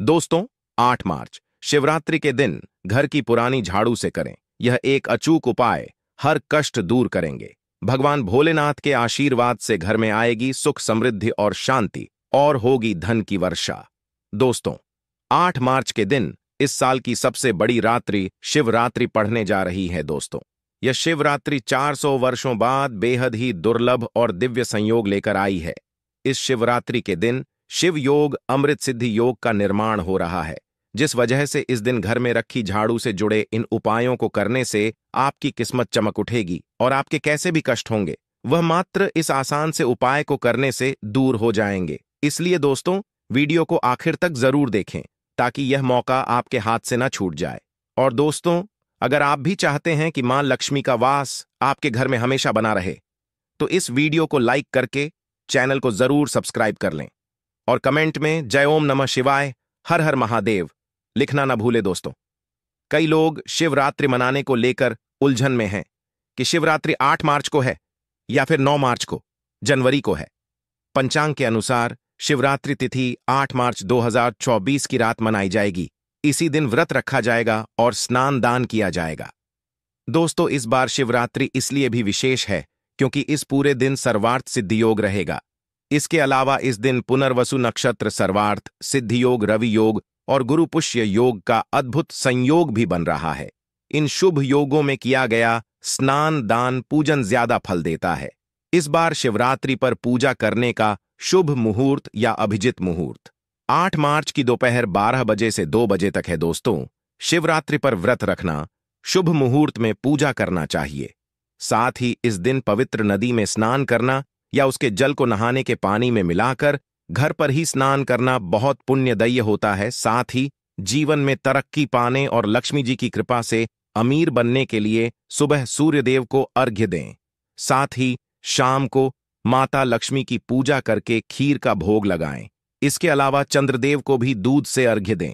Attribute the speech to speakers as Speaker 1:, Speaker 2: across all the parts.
Speaker 1: दोस्तों, 8 मार्च शिवरात्रि के दिन घर की पुरानी झाड़ू से करें। यह एक अचूक उपाय हर कष्ट दूर करेंगे। भगवान भोलेनाथ के आशीर्वाद से घर में आएगी सुख, समृद्धि और शांति, और होगी धन की वर्षा। दोस्तों, 8 मार्च के दिन इस साल की सबसे बड़ी रात्रि शिवरात्रि पढ़ने जा रही है। दोस्तों, यह शिवरात्रि 400 वर्षों बाद बेहद ही दुर्लभ और दिव्य संयोग लेकर आई है। इस शिवरात्रि के दिन शिव योग, अमृत सिद्धि योग का निर्माण हो रहा है, जिस वजह से इस दिन घर में रखी झाड़ू से जुड़े इन उपायों को करने से आपकी किस्मत चमक उठेगी और आपके कैसे भी कष्ट होंगे वह मात्र इस आसान से उपाय को करने से दूर हो जाएंगे। इसलिए दोस्तों, वीडियो को आखिर तक जरूर देखें ताकि यह मौका आपके हाथ से ना छूट जाए। और दोस्तों, अगर आप भी चाहते हैं कि मां लक्ष्मी का वास आपके घर में हमेशा बना रहे, तो इस वीडियो को लाइक करके चैनल को जरूर सब्सक्राइब कर लें और कमेंट में जय ओम नमः शिवाय, हर हर महादेव लिखना ना भूले। दोस्तों, कई लोग शिवरात्रि मनाने को लेकर उलझन में हैं कि शिवरात्रि 8 मार्च को है या फिर 9 मार्च को, जनवरी को है। पंचांग के अनुसार शिवरात्रि तिथि 8 मार्च 2024 की रात मनाई जाएगी। इसी दिन व्रत रखा जाएगा और स्नान दान किया जाएगा। दोस्तों, इस बार शिवरात्रि इसलिए भी विशेष है क्योंकि इस पूरे दिन सर्वार्थ सिद्धि योग रहेगा। इसके अलावा इस दिन पुनर्वसु नक्षत्र, सर्वार्थ सिद्धि योग, रवि योग और गुरु पुष्य योग का अद्भुत संयोग भी बन रहा है। इन शुभ योगों में किया गया स्नान, दान, पूजन ज्यादा फल देता है। इस बार शिवरात्रि पर पूजा करने का शुभ मुहूर्त या अभिजित मुहूर्त 8 मार्च की दोपहर 12 बजे से 2 बजे तक है। दोस्तों, शिवरात्रि पर व्रत रखना, शुभ मुहूर्त में पूजा करना चाहिए। साथ ही इस दिन पवित्र नदी में स्नान करना या उसके जल को नहाने के पानी में मिलाकर घर पर ही स्नान करना बहुत पुण्यदायी होता है। साथ ही जीवन में तरक्की पाने और लक्ष्मी जी की कृपा से अमीर बनने के लिए सुबह सूर्यदेव को अर्घ्य दें। साथ ही शाम को माता लक्ष्मी की पूजा करके खीर का भोग लगाएं। इसके अलावा चंद्रदेव को भी दूध से अर्घ्य दें।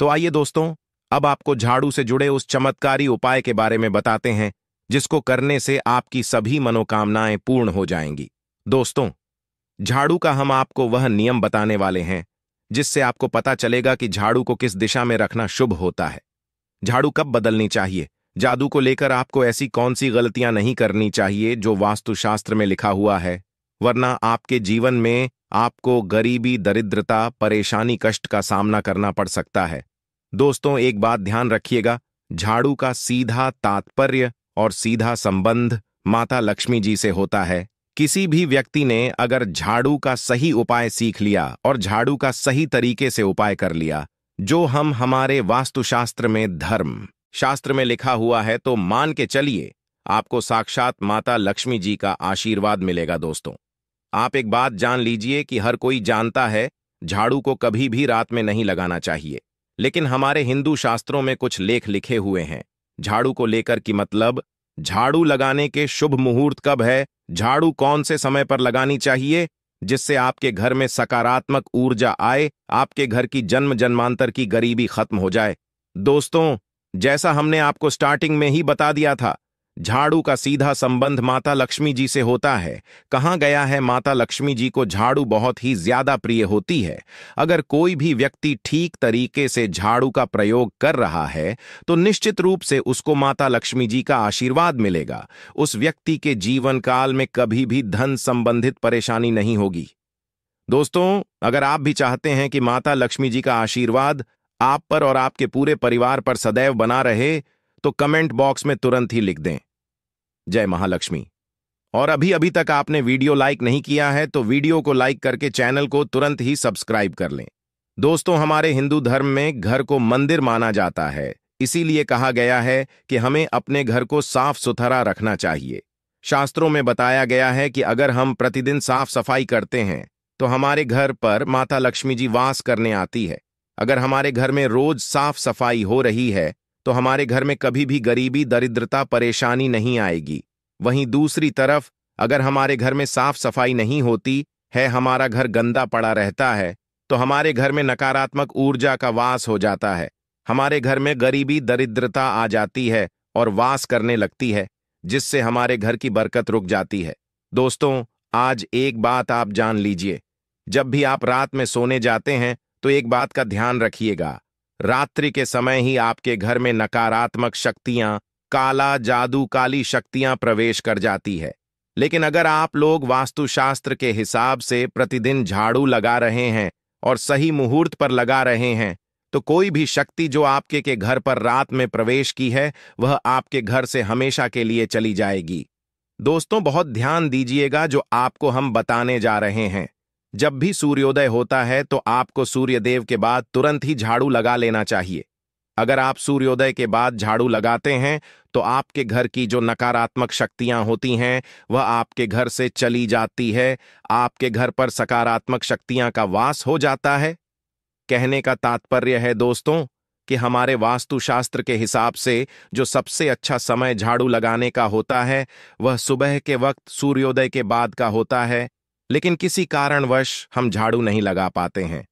Speaker 1: तो आइए दोस्तों, अब आपको झाड़ू से जुड़े उस चमत्कारी उपाय के बारे में बताते हैं जिसको करने से आपकी सभी मनोकामनाएं पूर्ण हो जाएंगी। दोस्तों, झाड़ू का हम आपको वह नियम बताने वाले हैं जिससे आपको पता चलेगा कि झाड़ू को किस दिशा में रखना शुभ होता है, झाड़ू कब बदलनी चाहिए, जादू को लेकर आपको ऐसी कौन सी गलतियां नहीं करनी चाहिए जो वास्तुशास्त्र में लिखा हुआ है, वरना आपके जीवन में आपको गरीबी, दरिद्रता, परेशानी, कष्ट का सामना करना पड़ सकता है। दोस्तों, एक बात ध्यान रखिएगा, झाड़ू का सीधा तात्पर्य और सीधा संबंध माता लक्ष्मी जी से होता है। किसी भी व्यक्ति ने अगर झाड़ू का सही उपाय सीख लिया और झाड़ू का सही तरीके से उपाय कर लिया, जो हम हमारे वास्तुशास्त्र में, धर्म शास्त्र में लिखा हुआ है, तो मान के चलिए आपको साक्षात माता लक्ष्मी जी का आशीर्वाद मिलेगा। दोस्तों, आप एक बात जान लीजिए कि हर कोई जानता है झाड़ू को कभी भी रात में नहीं लगाना चाहिए, लेकिन हमारे हिंदू शास्त्रों में कुछ लेख लिखे हुए हैं झाड़ू को लेकर कि मतलब झाड़ू लगाने के शुभ मुहूर्त कब है, झाड़ू कौन से समय पर लगानी चाहिए जिससे आपके घर में सकारात्मक ऊर्जा आए, आपके घर की जन्म जन्मांतर की गरीबी खत्म हो जाए। दोस्तों, जैसा हमने आपको स्टार्टिंग में ही बता दिया था, झाड़ू का सीधा संबंध माता लक्ष्मी जी से होता है। कहा गया है माता लक्ष्मी जी को झाड़ू बहुत ही ज्यादा प्रिय होती है। अगर कोई भी व्यक्ति ठीक तरीके से झाड़ू का प्रयोग कर रहा है तो निश्चित रूप से उसको माता लक्ष्मी जी का आशीर्वाद मिलेगा। उस व्यक्ति के जीवन काल में कभी भी धन संबंधित परेशानी नहीं होगी। दोस्तों, अगर आप भी चाहते हैं कि माता लक्ष्मी जी का आशीर्वाद आप पर और आपके पूरे परिवार पर सदैव बना रहे, तो कमेंट बॉक्स में तुरंत ही लिख दें जय महालक्ष्मी। और अभी तक आपने वीडियो लाइक नहीं किया है तो वीडियो को लाइक करके चैनल को तुरंत ही सब्सक्राइब कर लें। दोस्तों, हमारे हिंदू धर्म में घर को मंदिर माना जाता है, इसीलिए कहा गया है कि हमें अपने घर को साफ सुथरा रखना चाहिए। शास्त्रों में बताया गया है कि अगर हम प्रतिदिन साफ सफाई करते हैं तो हमारे घर पर माता लक्ष्मी जी वास करने आती है। अगर हमारे घर में रोज साफ सफाई हो रही है तो हमारे घर में कभी भी गरीबी, दरिद्रता, परेशानी नहीं आएगी। वहीं दूसरी तरफ अगर हमारे घर में साफ सफाई नहीं होती है, हमारा घर गंदा पड़ा रहता है, तो हमारे घर में नकारात्मक ऊर्जा का वास हो जाता है। हमारे घर में गरीबी, दरिद्रता आ जाती है और वास करने लगती है, जिससे हमारे घर की बरकत रुक जाती है। दोस्तों, आज एक बात आप जान लीजिए, जब भी आप रात में सोने जाते हैं तो एक बात का ध्यान रखिएगा, रात्रि के समय ही आपके घर में नकारात्मक शक्तियां, काला जादू, काली शक्तियां प्रवेश कर जाती है। लेकिन अगर आप लोग वास्तुशास्त्र के हिसाब से प्रतिदिन झाड़ू लगा रहे हैं और सही मुहूर्त पर लगा रहे हैं, तो कोई भी शक्ति जो आपके के घर पर रात में प्रवेश की है, वह आपके घर से हमेशा के लिए चली जाएगी। दोस्तों, बहुत ध्यान दीजिएगा जो आपको हम बताने जा रहे हैं। जब भी सूर्योदय होता है तो आपको सूर्यदेव के बाद तुरंत ही झाड़ू लगा लेना चाहिए। अगर आप सूर्योदय के बाद झाड़ू लगाते हैं तो आपके घर की जो नकारात्मक शक्तियां होती हैं वह आपके घर से चली जाती है, आपके घर पर सकारात्मक शक्तियां का वास हो जाता है। कहने का तात्पर्य है दोस्तों कि हमारे वास्तुशास्त्र के हिसाब से जो सबसे अच्छा समय झाड़ू लगाने का होता है वह सुबह के वक्त सूर्योदय के बाद का होता है। लेकिन किसी कारणवश हम झाड़ू नहीं लगा पाते हैं,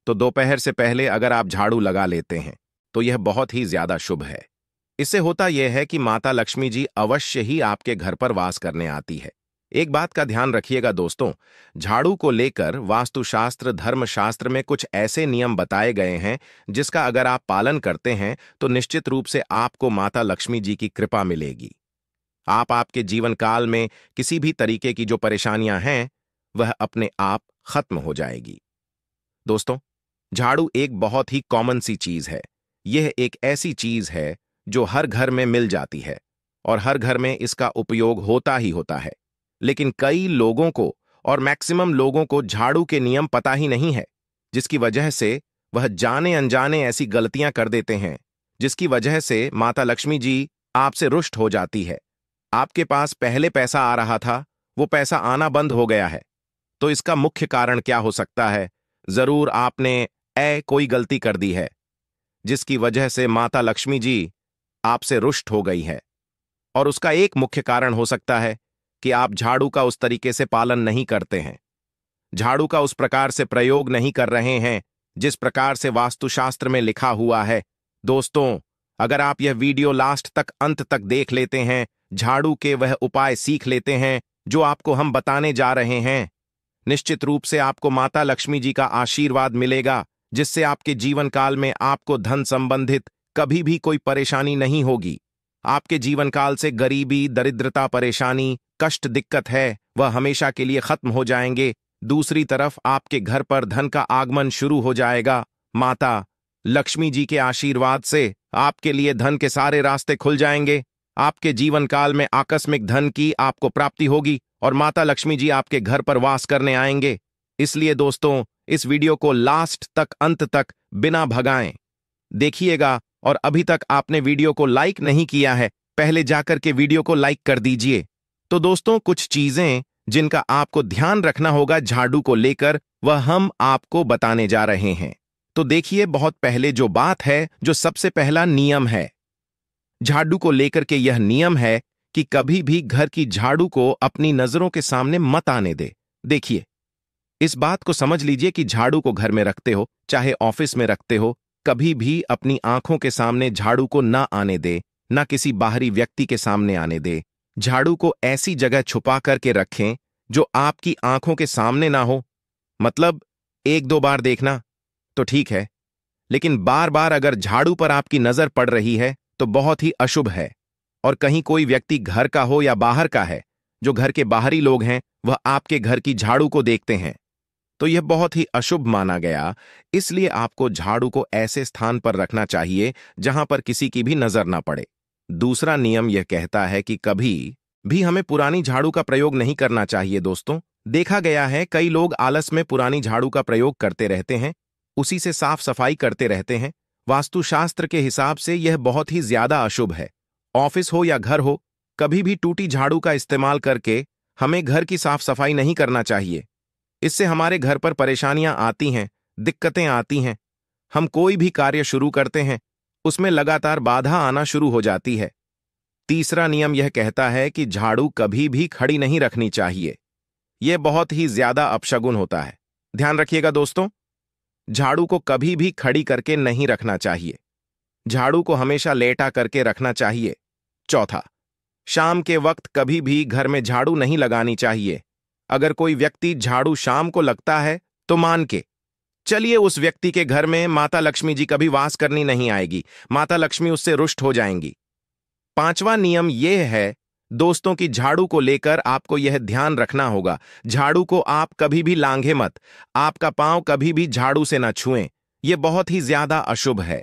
Speaker 1: तो दोपहर से पहले अगर आप झाड़ू लगा लेते हैं तो यह बहुत ही ज्यादा शुभ है। इससे होता यह है कि माता लक्ष्मी जी अवश्य ही आपके घर पर वास करने आती है। एक बात का ध्यान रखिएगा दोस्तों, झाड़ू को लेकर वास्तुशास्त्र धर्मशास्त्र में कुछ ऐसे नियम बताए गए हैं जिसका अगर आप पालन करते हैं तो निश्चित रूप से आपको माता लक्ष्मी जी की कृपा मिलेगी। आप आपके जीवन काल में किसी भी तरीके की जो परेशानियां हैं वह अपने आप खत्म हो जाएगी। दोस्तों, झाड़ू एक बहुत ही कॉमन सी चीज है। यह एक ऐसी चीज है जो हर घर में मिल जाती है और हर घर में इसका उपयोग होता ही होता है। लेकिन कई लोगों को और मैक्सिमम लोगों को झाड़ू के नियम पता ही नहीं है, जिसकी वजह से वह जाने अनजाने ऐसी गलतियां कर देते हैं जिसकी वजह से माता लक्ष्मी जी आपसे रुष्ट हो जाती है। आपके पास पहले पैसा आ रहा था, वो पैसा आना बंद हो गया है। तो इसका मुख्य कारण क्या हो सकता है? जरूर आपने कोई गलती कर दी है जिसकी वजह से माता लक्ष्मी जी आपसे रुष्ट हो गई है। और उसका एक मुख्य कारण हो सकता है कि आप झाड़ू का उस तरीके से पालन नहीं करते हैं, झाड़ू का उस प्रकार से प्रयोग नहीं कर रहे हैं जिस प्रकार से वास्तुशास्त्र में लिखा हुआ है। दोस्तों, अगर आप यह वीडियो लास्ट तक अंत तक देख लेते हैं, झाड़ू के वह उपाय सीख लेते हैं जो आपको हम बताने जा रहे हैं, निश्चित रूप से आपको माता लक्ष्मी जी का आशीर्वाद मिलेगा, जिससे आपके जीवन काल में आपको धन संबंधित कभी भी कोई परेशानी नहीं होगी। आपके जीवन काल से गरीबी, दरिद्रता, परेशानी, कष्ट, दिक्कत है वह हमेशा के लिए खत्म हो जाएंगे। दूसरी तरफ आपके घर पर धन का आगमन शुरू हो जाएगा। माता लक्ष्मी जी के आशीर्वाद से आपके लिए धन के सारे रास्ते खुल जाएंगे। आपके जीवन काल में आकस्मिक धन की आपको प्राप्ति होगी और माता लक्ष्मी जी आपके घर पर वास करने आएंगे। इसलिए दोस्तों, इस वीडियो को लास्ट तक अंत तक बिना भगाएं देखिएगा। और अभी तक आपने वीडियो को लाइक नहीं किया है, पहले जाकर के वीडियो को लाइक कर दीजिए। तो दोस्तों, कुछ चीजें जिनका आपको ध्यान रखना होगा झाड़ू को लेकर, वह हम आपको बताने जा रहे हैं। तो देखिए, बहुत पहले जो बात है, जो सबसे पहला नियम है झाड़ू को लेकर के, यह नियम है कि कभी भी घर की झाड़ू को अपनी नजरों के सामने मत आने दे। देखिए, इस बात को समझ लीजिए कि झाड़ू को घर में रखते हो, चाहे ऑफिस में रखते हो, कभी भी अपनी आंखों के सामने झाड़ू को ना आने दे, ना किसी बाहरी व्यक्ति के सामने आने दे। झाड़ू को ऐसी जगह छुपा करके रखें जो आपकी आंखों के सामने ना हो। मतलब 1-2 बार देखना तो ठीक है, लेकिन बार बार अगर झाड़ू पर आपकी नजर पड़ रही है तो बहुत ही अशुभ है। और कहीं कोई व्यक्ति घर का हो या बाहर का है, जो घर के बाहरी लोग हैं, वह आपके घर की झाड़ू को देखते हैं, तो यह बहुत ही अशुभ माना गया। इसलिए आपको झाड़ू को ऐसे स्थान पर रखना चाहिए जहां पर किसी की भी नजर ना पड़े। दूसरा नियम यह कहता है कि कभी भी हमें पुरानी झाड़ू का प्रयोग नहीं करना चाहिए। दोस्तों, देखा गया है कई लोग आलस में पुरानी झाड़ू का प्रयोग करते रहते हैं, उसी से साफ सफाई करते रहते हैं। वास्तुशास्त्र के हिसाब से यह बहुत ही ज्यादा अशुभ है। ऑफिस हो या घर हो, कभी भी टूटी झाड़ू का इस्तेमाल करके हमें घर की साफ सफाई नहीं करना चाहिए। इससे हमारे घर पर परेशानियां आती हैं, दिक्कतें आती हैं। हम कोई भी कार्य शुरू करते हैं, उसमें लगातार बाधा आना शुरू हो जाती है। तीसरा नियम यह कहता है कि झाड़ू कभी भी खड़ी नहीं रखनी चाहिए। यह बहुत ही ज्यादा अपशगुन होता है। ध्यान रखिएगा दोस्तों, झाड़ू को कभी भी खड़ी करके नहीं रखना चाहिए। झाड़ू को हमेशा लेटा करके रखना चाहिए। चौथा, शाम के वक्त कभी भी घर में झाड़ू नहीं लगानी चाहिए। अगर कोई व्यक्ति झाड़ू शाम को लगता है तो मान के चलिए उस व्यक्ति के घर में माता लक्ष्मी जी कभी वास करनी नहीं आएगी, माता लक्ष्मी उससे रुष्ट हो जाएंगी। पांचवा नियम यह है दोस्तों कि झाड़ू को लेकर आपको यह ध्यान रखना होगा, झाड़ू को आप कभी भी लांघे मत, आपका पांव कभी भी झाड़ू से न छुएं। यह बहुत ही ज्यादा अशुभ है,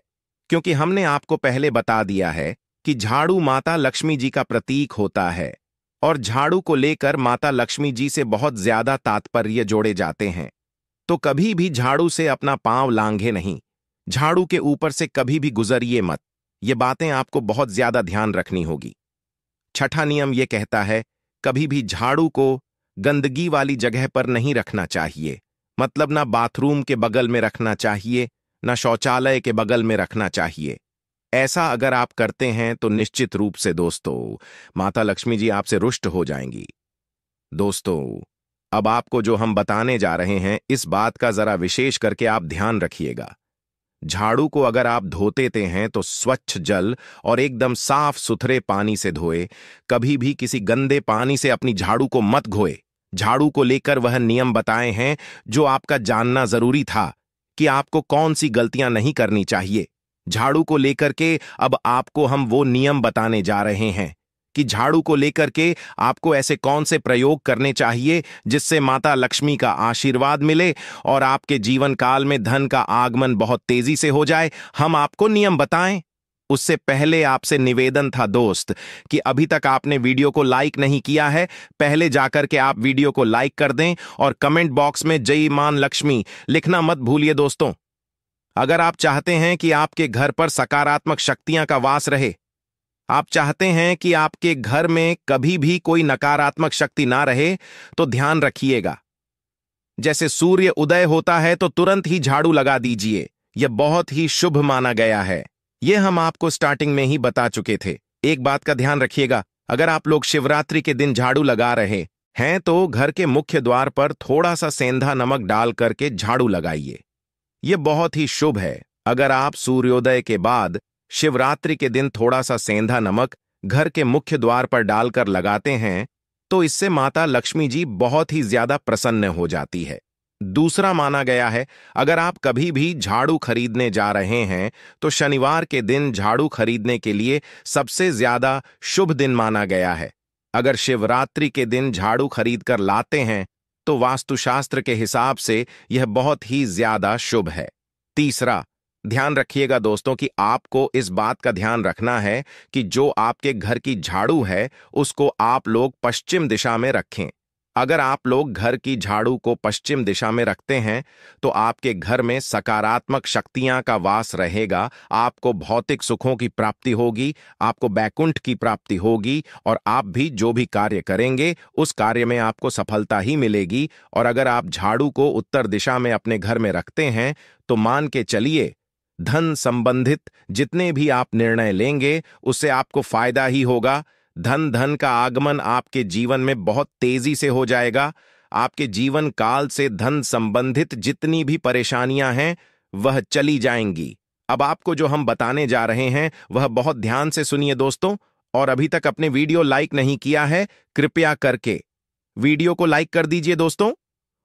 Speaker 1: क्योंकि हमने आपको पहले बता दिया है कि झाड़ू माता लक्ष्मी जी का प्रतीक होता है और झाड़ू को लेकर माता लक्ष्मी जी से बहुत ज्यादा तात्पर्य जोड़े जाते हैं। तो कभी भी झाड़ू से अपना पांव लांघे नहीं, झाड़ू के ऊपर से कभी भी गुजरिए मत। ये बातें आपको बहुत ज्यादा ध्यान रखनी होगी। छठा नियम यह कहता है कभी भी झाड़ू को गंदगी वाली जगह पर नहीं रखना चाहिए, मतलब ना बाथरूम के बगल में रखना चाहिए, ना शौचालय के बगल में रखना चाहिए। ऐसा अगर आप करते हैं तो निश्चित रूप से दोस्तों माता लक्ष्मी जी आपसे रुष्ट हो जाएंगी। दोस्तों अब आपको जो हम बताने जा रहे हैं इस बात का जरा विशेष करके आप ध्यान रखिएगा। झाड़ू को अगर आप धोते हैं तो स्वच्छ जल और एकदम साफ सुथरे पानी से धोए, कभी भी किसी गंदे पानी से अपनी झाड़ू को मत धोए। झाड़ू को लेकर वह नियम बताए हैं जो आपका जानना जरूरी था कि आपको कौन सी गलतियां नहीं करनी चाहिए। झाड़ू को लेकर के अब आपको हम वो नियम बताने जा रहे हैं कि झाड़ू को लेकर के आपको ऐसे कौन से प्रयोग करने चाहिए जिससे माता लक्ष्मी का आशीर्वाद मिले और आपके जीवन काल में धन का आगमन बहुत तेजी से हो जाए। हम आपको नियम बताएं उससे पहले आपसे निवेदन था दोस्त कि अभी तक आपने वीडियो को लाइक नहीं किया है, पहले जाकर के आप वीडियो को लाइक कर दें और कमेंट बॉक्स में जय मां लक्ष्मी लिखना मत भूलिए। दोस्तों अगर आप चाहते हैं कि आपके घर पर सकारात्मक शक्तियां का वास रहे, आप चाहते हैं कि आपके घर में कभी भी कोई नकारात्मक शक्ति ना रहे, तो ध्यान रखिएगा जैसे सूर्य उदय होता है तो तुरंत ही झाड़ू लगा दीजिए, यह बहुत ही शुभ माना गया है। यह हम आपको स्टार्टिंग में ही बता चुके थे। एक बात का ध्यान रखिएगा, अगर आप लोग शिवरात्रि के दिन झाड़ू लगा रहे हैं तो घर के मुख्य द्वार पर थोड़ा सा सेंधा नमक डाल करके झाड़ू लगाइए, यह बहुत ही शुभ है। अगर आप सूर्योदय के बाद शिवरात्रि के दिन थोड़ा सा सेंधा नमक घर के मुख्य द्वार पर डालकर लगाते हैं तो इससे माता लक्ष्मी जी बहुत ही ज्यादा प्रसन्न हो जाती है। दूसरा माना गया है अगर आप कभी भी झाड़ू खरीदने जा रहे हैं तो शनिवार के दिन झाड़ू खरीदने के लिए सबसे ज्यादा शुभ दिन माना गया है। अगर शिवरात्रि के दिन झाड़ू खरीद कर लाते हैं तो वास्तुशास्त्र के हिसाब से यह बहुत ही ज्यादा शुभ है। तीसरा ध्यान रखिएगा दोस्तों कि आपको इस बात का ध्यान रखना है कि जो आपके घर की झाड़ू है उसको आप लोग पश्चिम दिशा में रखें। अगर आप लोग घर की झाड़ू को पश्चिम दिशा में रखते हैं तो आपके घर में सकारात्मक शक्तियां का वास रहेगा, आपको भौतिक सुखों की प्राप्ति होगी, आपको बैकुंठ की प्राप्ति होगी और आप भी जो भी कार्य करेंगे उस कार्य में आपको सफलता ही मिलेगी। और अगर आप झाड़ू को उत्तर दिशा में अपने घर में रखते हैं तो मान के चलिए धन संबंधित जितने भी आप निर्णय लेंगे उससे आपको फायदा ही होगा। धन का आगमन आपके जीवन में बहुत तेजी से हो जाएगा। आपके जीवन काल से धन संबंधित जितनी भी परेशानियां हैं वह चली जाएंगी। अब आपको जो हम बताने जा रहे हैं वह बहुत ध्यान से सुनिए दोस्तों, और अभी तक अपने वीडियो लाइक नहीं किया है कृपया करके वीडियो को लाइक कर दीजिए। दोस्तों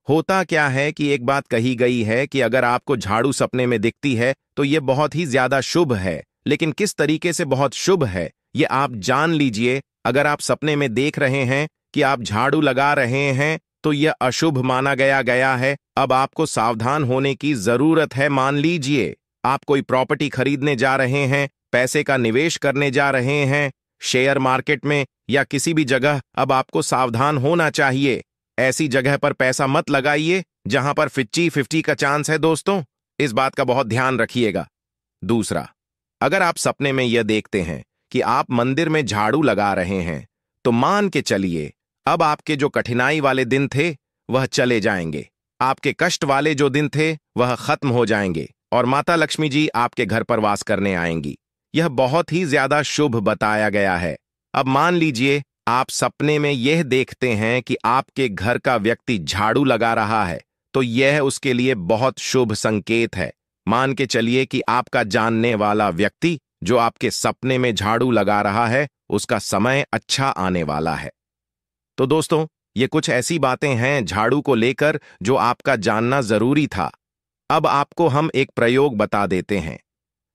Speaker 1: होता क्या है कि एक बात कही गई है कि अगर आपको झाड़ू सपने में दिखती है तो यह बहुत ही ज्यादा शुभ है, लेकिन किस तरीके से बहुत शुभ है ये आप जान लीजिए। अगर आप सपने में देख रहे हैं कि आप झाड़ू लगा रहे हैं तो यह अशुभ माना गया है। अब आपको सावधान होने की जरूरत है। मान लीजिए आप कोई प्रॉपर्टी खरीदने जा रहे हैं, पैसे का निवेश करने जा रहे हैं शेयर मार्केट में या किसी भी जगह, अब आपको सावधान होना चाहिए। ऐसी जगह पर पैसा मत लगाइए जहां पर 50-50 का चांस है। दोस्तों इस बात का बहुत ध्यान रखिएगा। दूसरा, अगर आप सपने में यह देखते हैं कि आप मंदिर में झाड़ू लगा रहे हैं तो मान के चलिए अब आपके जो कठिनाई वाले दिन थे वह चले जाएंगे, आपके कष्ट वाले जो दिन थे वह खत्म हो जाएंगे और माता लक्ष्मी जी आपके घर पर वास करने आएंगी। यह बहुत ही ज्यादा शुभ बताया गया है। अब मान लीजिए आप सपने में यह देखते हैं कि आपके घर का व्यक्ति झाड़ू लगा रहा है तो यह उसके लिए बहुत शुभ संकेत है। मान के चलिए कि आपका जानने वाला व्यक्ति जो आपके सपने में झाड़ू लगा रहा है उसका समय अच्छा आने वाला है। तो दोस्तों ये कुछ ऐसी बातें हैं झाड़ू को लेकर जो आपका जानना जरूरी था। अब आपको हम एक प्रयोग बता देते हैं।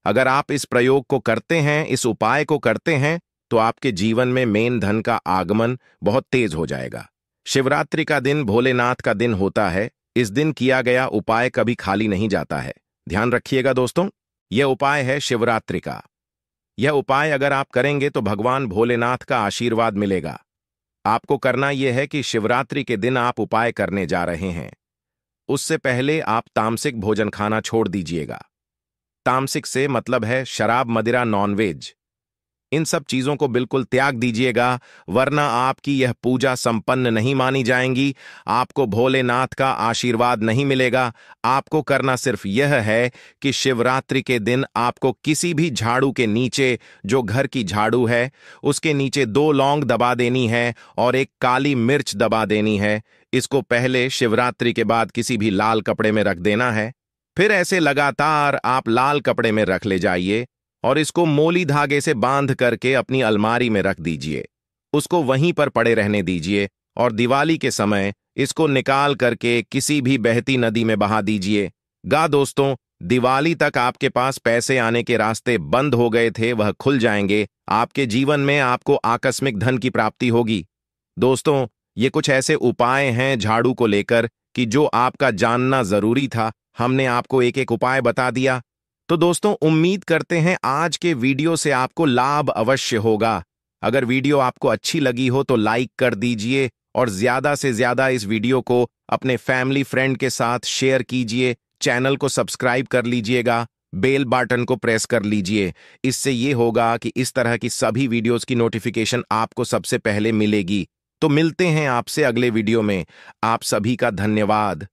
Speaker 1: अगर आप इस प्रयोग को करते हैं, इस उपाय को करते हैं, तो आपके जीवन में मेन धन का आगमन बहुत तेज हो जाएगा। शिवरात्रि का दिन भोलेनाथ का दिन होता है। इस दिन किया गया उपाय कभी खाली नहीं जाता है। ध्यान रखिएगा दोस्तों, यह उपाय है शिवरात्रि का। यह उपाय अगर आप करेंगे तो भगवान भोलेनाथ का आशीर्वाद मिलेगा। आपको करना यह है कि शिवरात्रि के दिन आप उपाय करने जा रहे हैं, उससे पहले आप तामसिक भोजन खाना छोड़ दीजिएगा। तामसिक से मतलब है शराब, मदिरा, नॉनवेज। इन सब चीजों को बिल्कुल त्याग दीजिएगा, वरना आपकी यह पूजा संपन्न नहीं मानी जाएंगी, आपको भोलेनाथ का आशीर्वाद नहीं मिलेगा। आपको करना सिर्फ यह है कि शिवरात्रि के दिन आपको किसी भी झाड़ू के नीचे, जो घर की झाड़ू है, उसके नीचे 2 लौंग दबा देनी है और एक काली मिर्च दबा देनी है। इसको पहले शिवरात्रि के बाद किसी भी लाल कपड़े में रख देना है। फिर ऐसे लगातार आप लाल कपड़े में रख ले जाइए और इसको मोली धागे से बांध करके अपनी अलमारी में रख दीजिए। उसको वहीं पर पड़े रहने दीजिए और दिवाली के समय इसको निकाल करके किसी भी बहती नदी में बहा दीजिए। दोस्तों, दिवाली तक आपके पास पैसे आने के रास्ते बंद हो गए थे, वह खुल जाएंगे। आपके जीवन में आपको आकस्मिक धन की प्राप्ति होगी। दोस्तों, ये कुछ ऐसे उपाय हैं झाड़ू को लेकर कि जो आपका जानना जरूरी था। हमने आपको एक एक उपाय बता दिया। तो दोस्तों, उम्मीद करते हैं आज के वीडियो से आपको लाभ अवश्य होगा। अगर वीडियो आपको अच्छी लगी हो तो लाइक कर दीजिए और ज्यादा से ज्यादा इस वीडियो को अपने फैमिली फ्रेंड के साथ शेयर कीजिए। चैनल को सब्सक्राइब कर लीजिएगा, बेल बटन को प्रेस कर लीजिए। इससे ये होगा कि इस तरह की सभी वीडियोस की नोटिफिकेशन आपको सबसे पहले मिलेगी। तो मिलते हैं आपसे अगले वीडियो में। आप सभी का धन्यवाद।